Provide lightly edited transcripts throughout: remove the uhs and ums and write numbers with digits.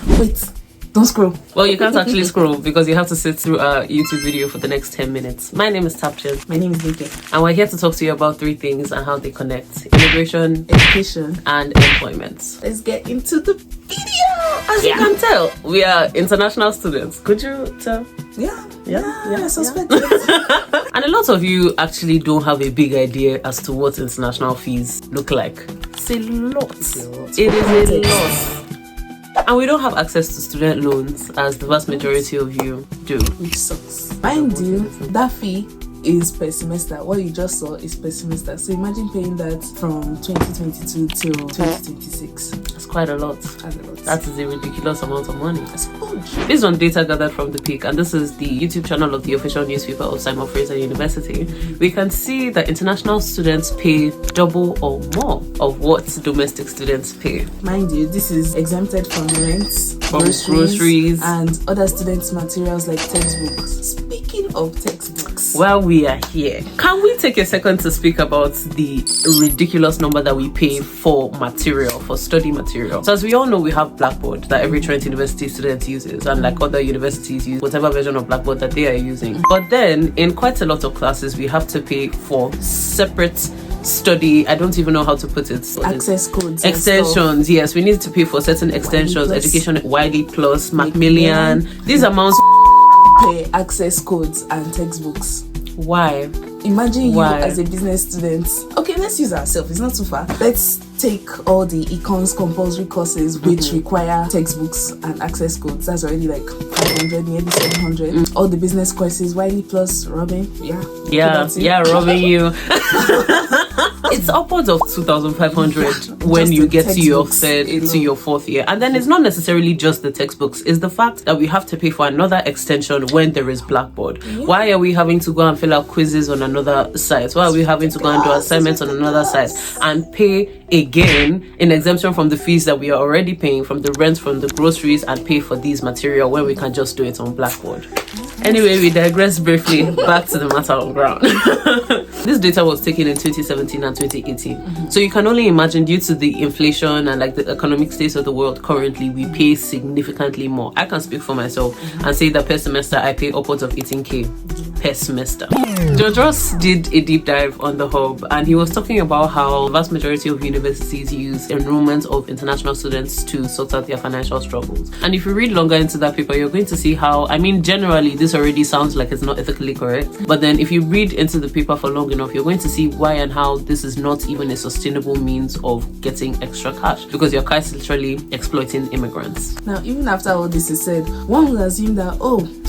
Wait, don't scroll. Well, you can't actually scroll because you have to sit through a YouTube video for the next 10 minutes. My name is TAPSDESIGNED.IT. My name is Lincoln. And we're here to talk to you about 3 things and how they connect: immigration, Education, and employment. Let's get into the video. As you can tell, we are international students. Could you tell? I suspect it. And a lot of you actually don't have a big idea as to what international fees look like. It's a lot. It is a lot. And we don't have access to student loans as the vast majority of you do. Which sucks. Mind you, that fee is per semester. What you just saw is per semester. So imagine paying that from 2022 till 2026. That's quite a lot. That's a lot. That is a ridiculous amount of money. That's huge. Based on data gathered from the Peak, and this is the YouTube channel of the official newspaper of Simon Fraser University, we can see that international students pay double or more of what domestic students pay. Mind you, this is exempted from rent, groceries, and other students' materials like textbooks. Speaking of textbooks, while we are here, can we take a second to speak about the ridiculous number that we pay for material, for study material? So as we all know, we have Blackboard that every Trent University student uses, and like other universities use whatever version of Blackboard that they are using. But then in quite a lot of classes, we have to pay for separate study, I don't even know how to put it, access codes, extensions. Yes, we need to pay for certain extensions, education, Wiley Plus, Macmillan. These amounts pay access codes and textbooks. Why? Imagine you as a business student. Okay, let's use ourselves, it's not too far. Let's take all the econs compulsory courses which require textbooks and access codes. That's already like 500, maybe 700. All the business courses, Wiley Plus, Robin. Robbing you. It's upwards of 2,500 when you get to your third, to your 4th year. And then it's not necessarily just the textbooks. It's the fact that we have to pay for another extension when there is Blackboard. Why are we having to go and fill out quizzes on another site? Why are we having to go and do assignments on another site and pay again in exemption from the fees that we are already paying, from the rent, from the groceries, and pay for these material when we can just do it on Blackboard? Anyway, we digress briefly. Back to the matter on ground. This data was taken in 2017 and 2018. So you can only imagine, due to the inflation and like the economic state of the world currently, we pay significantly more. I can speak for myself and say that per semester I pay upwards of 18k per semester. George Ross did a deep dive on the hub, and he was talking about how the vast majority of universities use enrollment of international students to sort out their financial struggles. And if you read longer into that paper, you're going to see how, I mean, generally this already sounds like it's not ethically correct, but then if you read into the paper for long enough, you're going to see why and how this is not even a sustainable means of getting extra cash, because you're quite literally exploiting immigrants. Now, even after all this is said, one will assume that,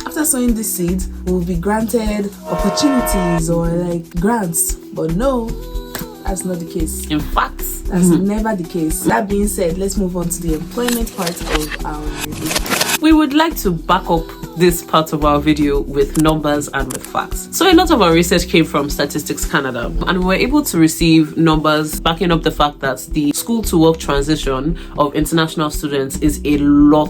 after sowing this seed, we'll be granted opportunities or like grants, but no, that's not the case. In fact, that's never the case. That being said, let's move on to the employment part of our review. We would like to back up this part of our video with numbers and with facts. So a lot of our research came from Statistics Canada, and we were able to receive numbers backing up the fact that the school to work transition of international students is a lot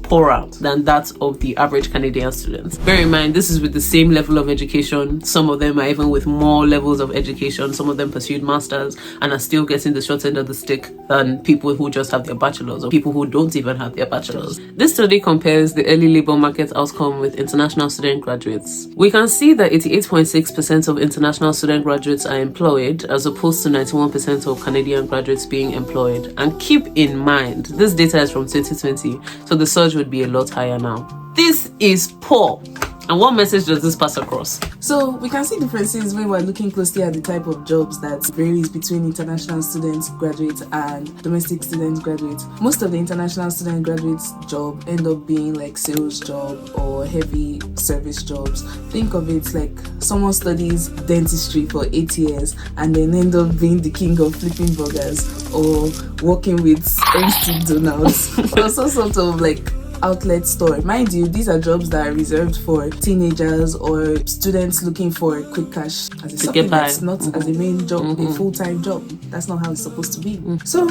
poorer than that of the average Canadian students. Bear in mind, this is with the same level of education. Some of them are even with more levels of education. Some of them pursued masters and are still getting the short end of the stick than people who just have their bachelors, or people who don't even have their bachelors. This study compares the early labor market outcome with international student graduates. We can see that 88.6% of international student graduates are employed, as opposed to 91% of Canadian graduates being employed. And keep in mind, this data is from 2020, so the surge would be a lot higher now. This is poor. And what message does this pass across? So we can see differences when we're looking closely at the type of jobs that varies between international students graduates and domestic students graduates. Most of the international student graduates job end up being like sales job or heavy service jobs. Think of it like someone studies dentistry for 8 years and then end up being the king of flipping burgers, or working with MC Donald's or some sort of like outlet store. Mind you, these are jobs that are reserved for teenagers or students looking for quick cash as a supplement, not as a main job, a full-time job. That's not how it's supposed to be. So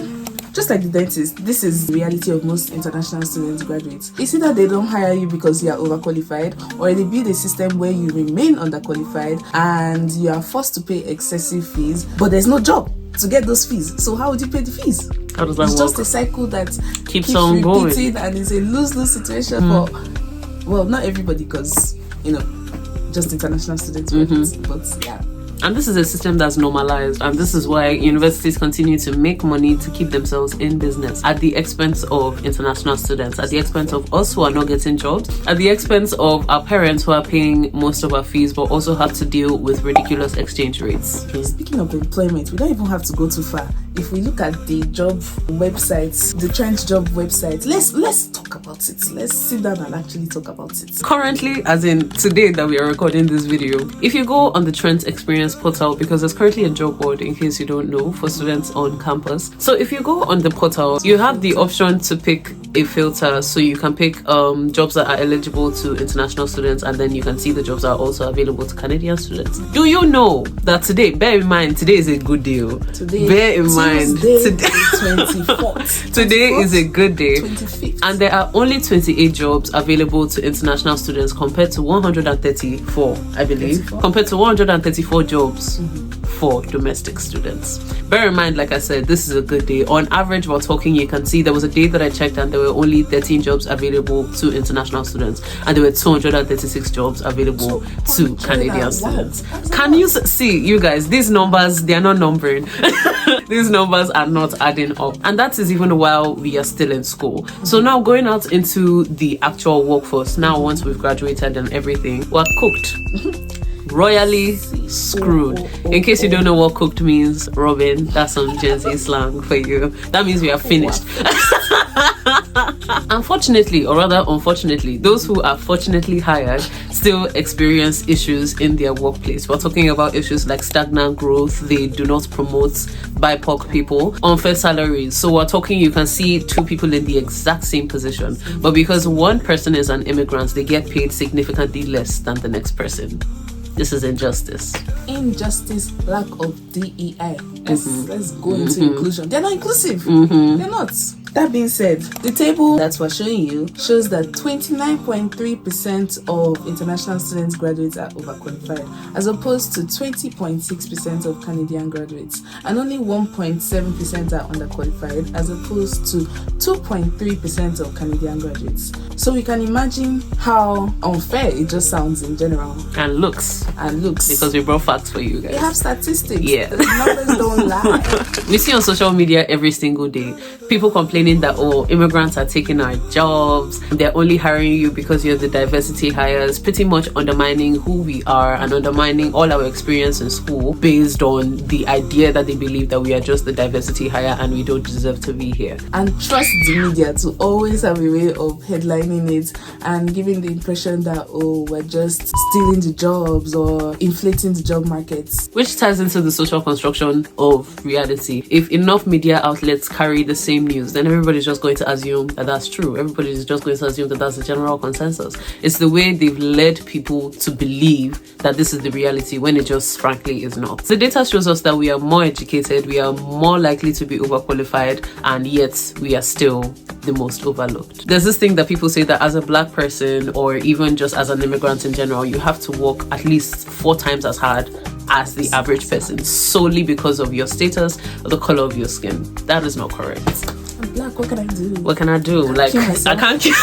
just like the dentist, this is the reality of most international students graduates. It's either they don't hire you because you are overqualified, or they build a system where you remain underqualified and you are forced to pay excessive fees, but there's no job to get those fees. So how would you pay the fees? How does that It's work? just a cycle that Keeps on going. repeating, and it's a lose-lose situation for, well, not everybody, because, you know, just international students, but yeah. And this is a system that's normalized, and this is why universities continue to make money to keep themselves in business at the expense of international students, at the expense of us who are not getting jobs, at the expense of our parents who are paying most of our fees but also have to deal with ridiculous exchange rates. Speaking of employment, we don't even have to go too far. If we look at the job websites, the Trend job website, let's talk about it. Let's sit down and actually talk about it. Currently, as in today that we are recording this video, if you go on the Trend Experience portal, because there's currently a job board, in case you don't know, for students on campus. So if you go on the portal, you have the option to pick a filter, so you can pick jobs that are eligible to international students, and then you can see the jobs that are also available to Canadian students. Do you know that today, bear in mind, today is a good deal. Bear in mind, today 24th. Today is a good day. 25th. And there are only 28 jobs available to international students compared to 134, I believe, 34? compared to 134 jobs for domestic students. Bear in mind, like I said, this is a good day. On average, we're talking, you can see there was a day that I checked and there were only 13 jobs available to international students, and there were 236 jobs available to Canadian students. Can you see, you guys, these numbers, they are not numbering. These numbers are not adding up, and that is even while we are still in school. So now going out into the actual workforce, now once we've graduated and everything, we're cooked. Royally screwed. In case you don't know what cooked means, Robin, that's some Gen Z slang for you. That means we are finished. Unfortunately, or rather unfortunately, those who are fortunately hired still experience issues in their workplace. We're talking about issues like stagnant growth, they do not promote BIPOC people, unfair salaries. So we're talking, you can see two people in the exact same position, but because one person is an immigrant, they get paid significantly less than the next person. This is injustice. Injustice, lack of DEI. Let's go into inclusion. They're not inclusive. They're not. That being said, the table that we're showing you shows that 29.3% of international students graduates are overqualified, as opposed to 20.6% of Canadian graduates, and only 1.7% are underqualified, as opposed to 2.3% of Canadian graduates. So we can imagine how unfair it just sounds in general. And looks. Because we brought facts for you guys. We have statistics. Yeah. The numbers don't lie. We see on social media every single day people complaining that, oh, immigrants are taking our jobs, they're only hiring you because you're the diversity hires, pretty much undermining who we are and undermining all our experience in school based on the idea that they believe that we are just the diversity hire and we don't deserve to be here. And trust the media to always have a way of headlining it and giving the impression that, oh, we're just stealing the jobs or inflating the job markets. Which ties into the social construction of reality. If enough media outlets carry the same news, then everybody's just going to assume that that's true. Everybody's just going to assume that that's the general consensus. It's the way they've led people to believe that this is the reality when it just frankly is not. The data shows us that we are more educated, we are more likely to be overqualified, and yet we are still the most overlooked. There's this thing that people say that as a black person or even just as an immigrant in general, you have to work at least 4 times as hard as the average person solely because of your status or the color of your skin. That is not correct. I'm black, what can I do? What can I do? Like, I can't kill.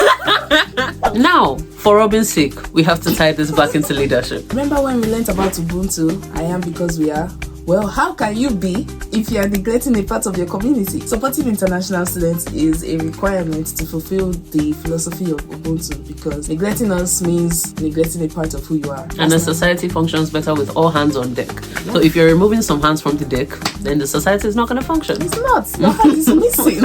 Now, for Robin's sake, we have to tie this back into leadership. Remember when we learned about Ubuntu? I am because we are. Well, how can you be if you are neglecting a part of your community? Supporting international students is a requirement to fulfill the philosophy of Ubuntu, because neglecting us means neglecting a part of who you are. And the society functions better with all hands on deck. Yeah. So if you're removing some hands from the deck, then the society is not going to function. It's not. Your hand is missing.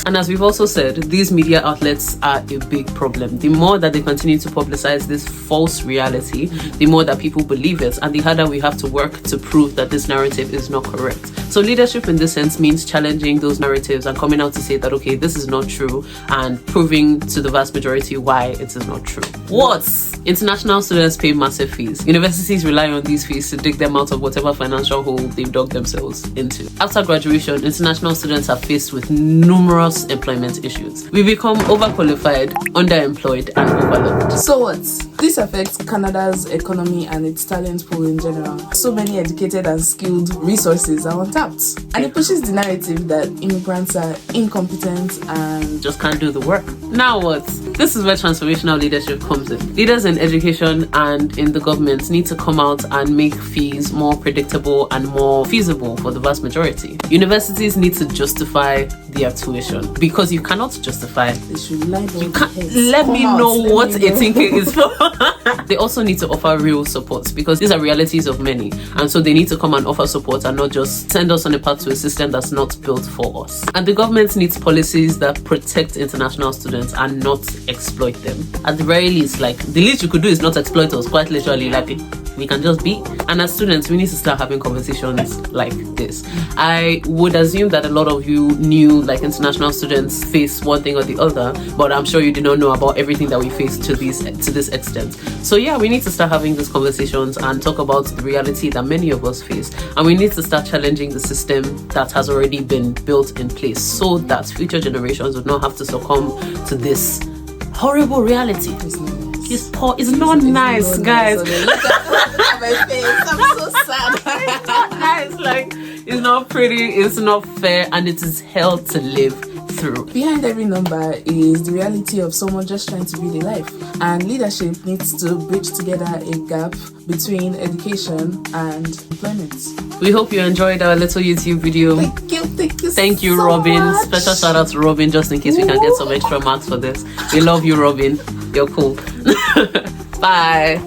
And as we've also said, these media outlets are a big problem. The more that they continue to publicize this false reality, the more that people believe it, and the harder we have to work to prove that this narrative is not correct. So leadership in this sense means challenging those narratives and coming out to say that, okay, this is not true, and proving to the vast majority why it is not true. What? International students pay massive fees. Universities rely on these fees to dig them out of whatever financial hole they've dug themselves into. After graduation, international students are faced with numerous employment issues. We become overqualified, underemployed, and overlooked. So what? This affects Canada's economy and its talent pool in general. So many educated and skilled resources are untapped. And it pushes the narrative that immigrants are incompetent and just can't do the work. Now what? This is where transformational leadership comes in. Leaders in education and in the government need to come out and make fees more predictable and more feasible for the vast majority. Universities need to justify their tuition, because you cannot justify. they should lie down. You can't let me know what a ticket is for. They also need to offer real support, because these are realities of many, and so they need to come and offer support and not just send us on a path to a system that's not built for us. And the government needs policies that protect international students and not exploit them. At the very least, like, the least you could do is not exploit us, quite literally. Like, we can just be. And as students, we need to start having conversations like this. I would assume that a lot of you knew, like, international students face one thing or the other, but I'm sure you did not know about everything that we face to this extent. So yeah, we need to start having these conversations and talk about the reality that many of us face, and we need to start challenging the system that has already been built in place, so that future generations would not have to succumb to this horrible reality. It's not nice, guys. Look at my face. I'm so sad. It's not nice. Like, it's not pretty, it's not fair, and it is hell to live through. Behind every number is the reality of someone just trying to build a life, and leadership needs to bridge together a gap between education and employment. We hope you enjoyed our little YouTube video. Thank you so Robin. Much. Special shout out to Robin, just in case we can get some extra marks for this. We love you, Robin. You're cool. Bye.